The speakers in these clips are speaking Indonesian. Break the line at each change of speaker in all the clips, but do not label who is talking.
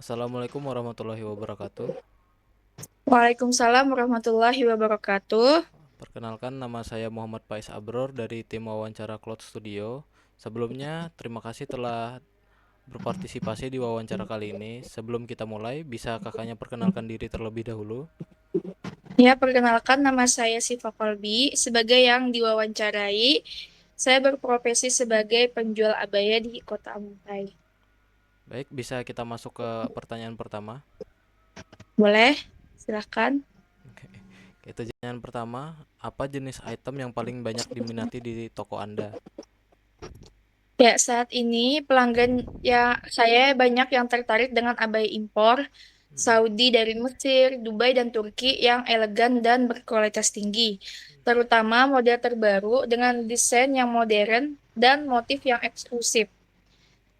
Assalamualaikum warahmatullahi wabarakatuh.
Waalaikumsalam warahmatullahi wabarakatuh.
Perkenalkan, nama saya Muhammad Faiz Abror dari tim wawancara Cloud Studio. Sebelumnya, terima kasih telah berpartisipasi di wawancara kali ini. Sebelum kita mulai, bisa kakaknya perkenalkan diri terlebih dahulu?
Ya, perkenalkan nama saya Siva Kolbi. Sebagai yang diwawancarai, saya berprofesi sebagai penjual abaya di Kota Amuntai.
Baik, bisa kita masuk ke pertanyaan pertama.
Boleh? Silahkan.
Oke. Pertanyaan pertama, apa jenis item yang paling banyak diminati di toko Anda?
Ya, saat ini pelanggan ya saya banyak yang tertarik dengan abaya impor Saudi dari Mesir, Dubai, dan Turki yang elegan dan berkualitas tinggi. Terutama model terbaru dengan desain yang modern dan motif yang eksklusif.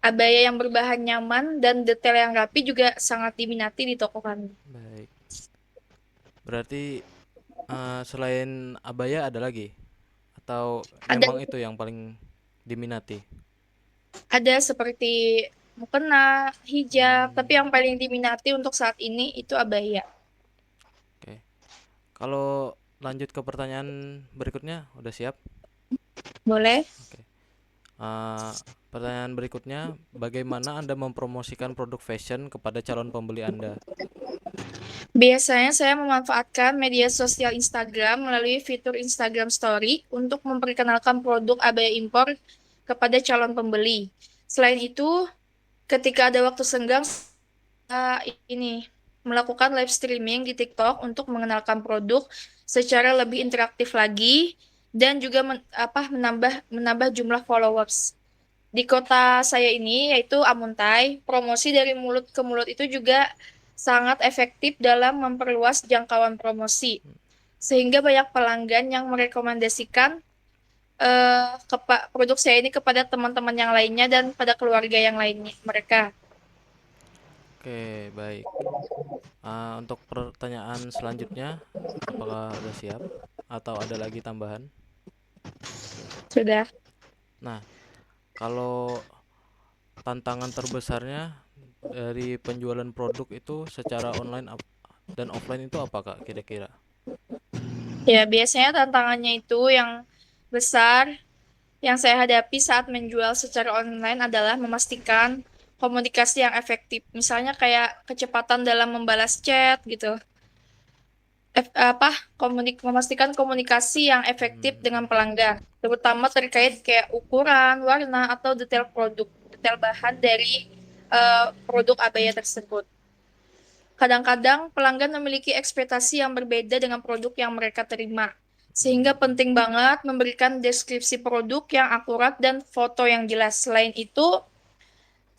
Abaya yang berbahan nyaman dan detail yang rapi juga sangat diminati di toko kami.
Baik, berarti selain abaya ada lagi? Atau
Ada
memang itu yang paling diminati?
ada seperti mukena, hijab, tapi
Hmm,
yang paling diminati untuk saat ini itu abaya.
oke. Kalau lanjut ke pertanyaan berikutnya, udah siap?
Boleh?
Oke. Eh, Pertanyaan berikutnya, bagaimana Anda mempromosikan produk fashion kepada calon pembeli Anda?
Biasanya saya memanfaatkan media sosial Instagram melalui fitur Instagram Story untuk memperkenalkan produk abaya impor kepada calon pembeli. Selain itu, ketika ada waktu senggang, ini melakukan live streaming di TikTok untuk mengenalkan produk secara lebih interaktif lagi dan juga menambah menambah jumlah followers. Di kota saya ini yaitu Amuntai, promosi dari mulut ke mulut itu juga sangat efektif dalam memperluas jangkauan promosi. Sehingga banyak pelanggan yang merekomendasikan produk saya ini kepada teman-teman yang lainnya dan pada keluarga yang lainnya mereka.
Oke, baik. Untuk pertanyaan selanjutnya, apakah udah siap atau ada lagi tambahan?
Sudah.
Nah, kalau tantangan terbesarnya dari penjualan produk itu secara online dan offline itu apa Kak kira-kira?
Ya, biasanya tantangannya itu yang besar yang saya hadapi saat menjual secara online adalah memastikan komunikasi yang efektif. Misalnya kayak kecepatan dalam membalas chat gitu. Memastikan komunikasi yang efektif dengan
Hmm,
pelanggan, terutama terkait kayak ukuran, warna, atau detail bahan dari produk abaya tersebut. Kadang-kadang pelanggan memiliki ekspektasi yang berbeda dengan produk yang mereka terima, sehingga penting banget memberikan deskripsi produk yang akurat dan foto yang jelas. Selain itu,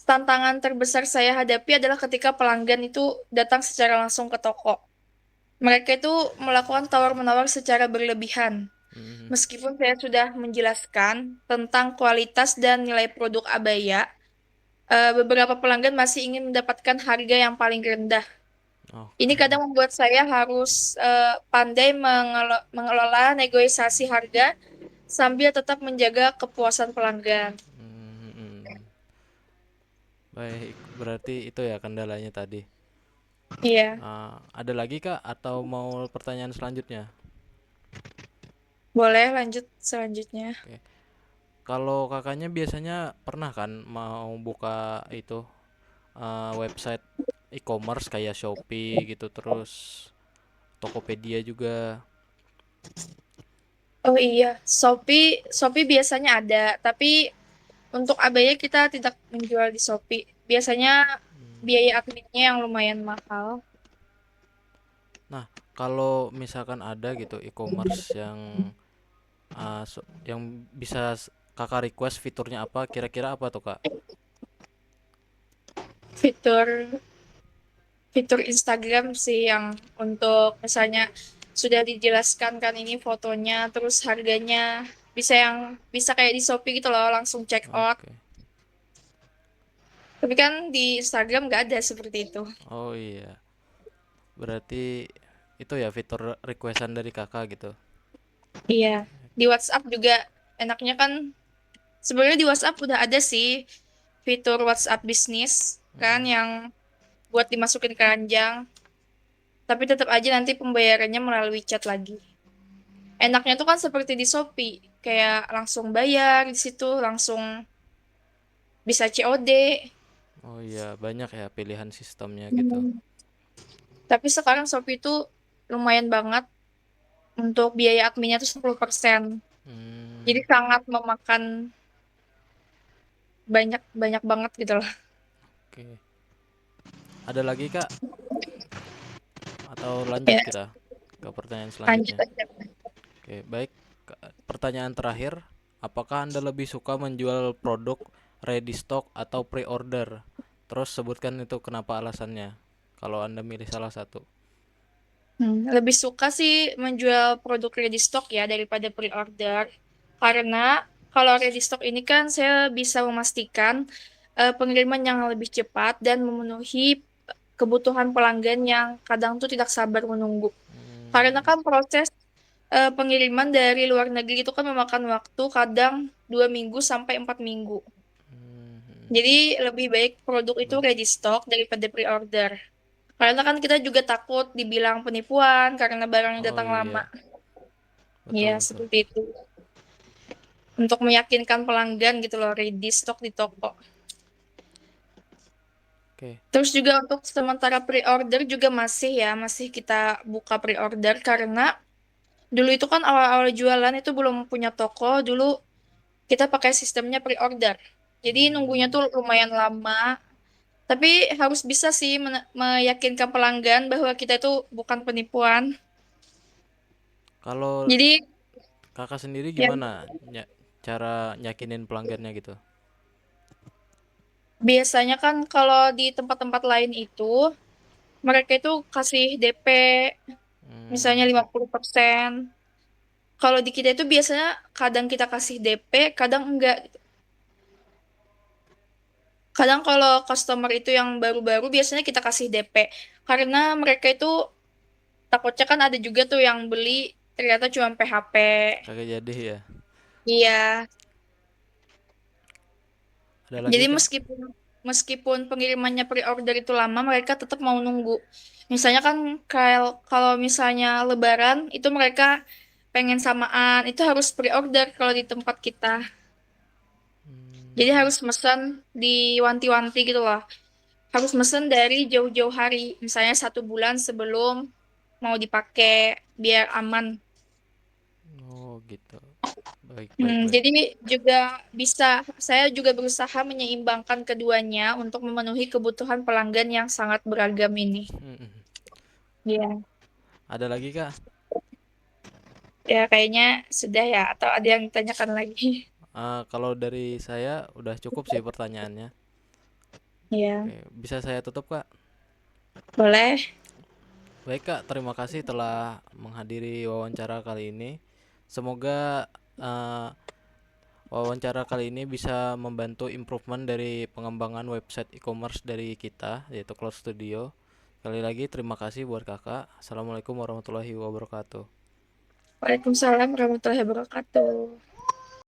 tantangan terbesar saya hadapi adalah ketika pelanggan itu datang secara langsung ke toko. Mereka itu melakukan tawar-menawar secara berlebihan.
hmm,
Meskipun saya sudah menjelaskan tentang kualitas dan nilai produk abaya, beberapa pelanggan masih ingin mendapatkan harga yang paling rendah. Ini
oke.
kadang membuat saya harus pandai mengelola negosiasi harga sambil tetap menjaga kepuasan pelanggan.
Hmm, hmm. Baik, berarti itu ya kendalanya tadi.
Iya,
Ada lagi Kak atau mau pertanyaan selanjutnya?
boleh lanjut selanjutnya.
Oke. Kalau kakaknya biasanya pernah kan mau buka itu website e-commerce kayak Shopee gitu, terus Tokopedia juga.
Oh iya, Shopee, Shopee biasanya ada, tapi untuk abaya kita tidak menjual di Shopee. Biasanya biaya adminnya yang lumayan mahal.
Nah, kalau misalkan ada gitu e-commerce yang bisa kakak request fiturnya apa, kira-kira apa tuh kak?
Fitur fitur Instagram sih yang untuk misalnya sudah dijelaskan kan ini fotonya, terus harganya bisa kayak di Shopee gitu loh, langsung check out.
Oke.
Tapi kan di Instagram nggak ada seperti itu.
Oh iya, berarti itu ya fitur requestan dari kakak gitu.
Iya, di WhatsApp juga enaknya kan sebenarnya di WhatsApp udah ada sih fitur WhatsApp bisnis kan yang buat dimasukin keranjang, tapi tetap aja nanti pembayarannya melalui chat lagi. Enaknya tuh kan seperti di Shopee, kayak langsung bayar di situ, langsung bisa COD.
Oh iya, banyak ya pilihan sistemnya gitu.
Hmm. Tapi sekarang Shopee itu lumayan banget untuk biaya adminnya tuh 10%. Jadi
Hmm,
sangat memakan banyak banyak banget gitu loh.
oke. Ada lagi Kak? Atau lanjut
Ya,
kita ke pertanyaan
lanjut
selanjutnya?
aja.
Oke, baik. Pertanyaan terakhir, apakah Anda lebih suka menjual produk ready stock atau pre-order? Terus sebutkan itu kenapa alasannya. Kalau Anda milih salah satu.
Lebih suka sih menjual produk ready stock ya daripada pre-order. Karena kalau ready stock ini kan saya bisa memastikan pengiriman yang lebih cepat dan memenuhi kebutuhan pelanggan yang kadang tuh tidak sabar menunggu. Karena
Hmm,
kan proses pengiriman dari luar negeri itu kan memakan waktu kadang 2 minggu sampai 4 minggu.
hmm,
Jadi lebih baik produk itu
baik.
ready stock daripada pre-order. Karena kan kita juga takut dibilang penipuan karena barangnya
Oh
datang lama.
iya,
Ya,
betul betul.
seperti itu. Untuk meyakinkan pelanggan gitu loh, ready stock di toko.
Oke.
Terus juga untuk sementara pre-order juga masih ya, masih kita buka pre-order karena dulu itu kan awal-awal jualan itu belum punya toko, dulu kita pakai sistemnya pre-order. Jadi nunggunya
Hmm,
tuh lumayan lama, tapi harus bisa sih meyakinkan pelanggan bahwa kita itu bukan penipuan.
kalau
Jadi
Kakak sendiri
ya
gimana cara yakinin pelanggannya gitu?
biasanya kan kalau di tempat-tempat lain itu mereka itu kasih DP misalnya
Hmm,
50%. Kalau di kita itu biasanya kadang kita kasih DP, kadang enggak. Kadang kalau customer itu yang baru-baru biasanya kita kasih DP. Karena mereka itu takutnya kan ada juga tuh yang beli ternyata cuma PHP.
kagak jadi ya.
Iya.
Ada
Jadi
lagi Kak?
meskipun meskipun pengirimannya pre-order itu lama, mereka tetap mau nunggu. Misalnya kan kalau misalnya Lebaran itu mereka pengen samaan, itu harus pre-order kalau di tempat kita. Jadi
Hmm,
harus mesen diwanti-wanti gitu loh. Harus mesen dari jauh-jauh hari, misalnya 1 bulan sebelum mau dipakai biar aman.
oh gitu. Baik baik baik.
Jadi juga bisa, saya juga berusaha menyeimbangkan keduanya untuk memenuhi kebutuhan pelanggan yang sangat beragam ini.
Hmm,
Iya,
ada lagi Kak?
ya kayaknya sudah ya, atau ada yang ditanyakan lagi?
Kalau dari saya udah cukup sih pertanyaannya.
Iya,
Oke, bisa saya tutup Kak?
boleh.
Baik Kak, terima kasih telah menghadiri wawancara kali ini. Semoga eh, wawancara kali ini bisa membantu improvement dari pengembangan website e-commerce dari kita, yaitu Cloud Studio. Sekali lagi terima kasih buat Kakak. Assalamualaikum warahmatullahi wabarakatuh.
Waalaikumsalam warahmatullahi wabarakatuh.